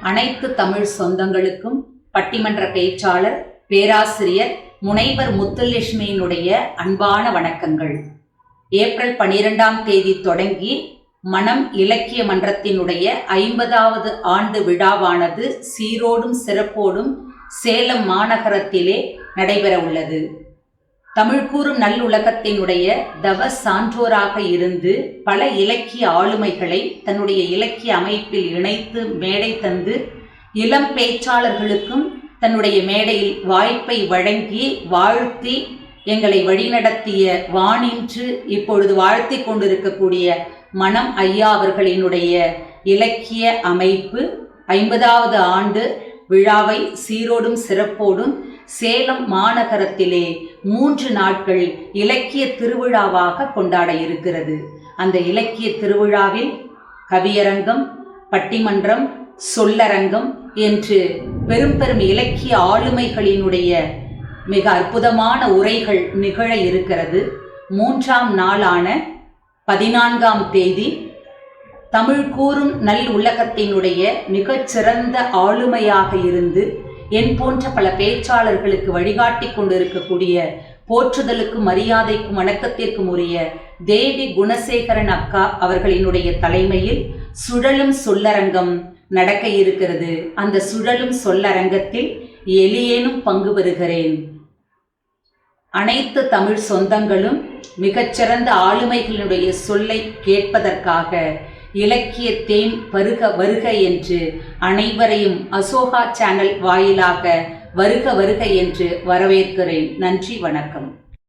அனைத்து தமிழ் சொந்தங்களுக்கும் பட்டிமன்ற பேச்சாளர் பேராசிரியர் முனைவர் முத்துலட்சுமியினுடைய அன்பான வணக்கங்கள். ஏப்ரல் 12ஆம் தேதி தொடங்கி மனம் இலக்கிய மன்றத்தினுடைய 50வது ஆண்டு விழாவானது சீரோடும் சிறப்போடும் சேலம் மாநகரத்திலே நடைபெற உள்ளது. தமிழ் கூறும் நல்லுலகத்தினுடைய தவ சான்றோராக இருந்து பல இலக்கிய ஆளுமைகளை தன்னுடைய இலக்கிய அமைப்பில் இணைத்து மேடை தந்து இளம் பேச்சாளர்களுக்கும் தன்னுடைய மேடையில் வாய்ப்பை வழங்கி வாழ்த்தி எங்களை வழிநடத்திய வானின்று இப்பொழுது வாழ்த்தி கொண்டிருக்கக்கூடிய மனம் ஐயா அவர்களினுடைய இலக்கிய அமைப்பு 50வது ஆண்டு விழாவை சீரோடும் சிறப்போடும் சேலம் மாநகரத்திலே 3 நாட்கள் இலக்கிய திருவிழாவாக கொண்டாட இருக்கிறது. அந்த இலக்கிய திருவிழாவில் கவியரங்கம், பட்டிமன்றம், சொல்லரங்கம் என்று பெரும் பெரும் இலக்கிய ஆளுமைகளினுடைய மிக அற்புதமான உரைகள் நிகழ இருக்கிறது. 3ஆம் நாளான 14ஆம் தேதி தமிழ் கூறும் நல் உலகத்தினுடைய மிகச்சிறந்த ஆளுமையாக இருந்து என் போன்ற பல பேச்சாளர்களுக்கு வழிகாட்டி கொண்டிருக்கக்கூடிய போற்றுதலுக்கும் மரியாதைக்கும் வணக்கத்திற்கும் உரிய தேவி குணசேகரன் அக்கா அவர்களினுடைய தலைமையில் சுழலும் சொல்லரங்கம் நடக்க இருக்கிறது. அந்த சுழலும் சொல்லரங்கத்தில் எளியேனும் பங்கு பெறுகிறேன். அனைத்து தமிழ் சொந்தங்களும் மிகச்சிறந்த ஆளுமைகளினுடைய சொல்லை கேட்பதற்காக இலக்கிய தேன் வருக வருக என்று அனைவரையும் அசோகா சேனல் வாயிலாக வருக வருக என்று வரவேற்கிறேன். நன்றி, வணக்கம்.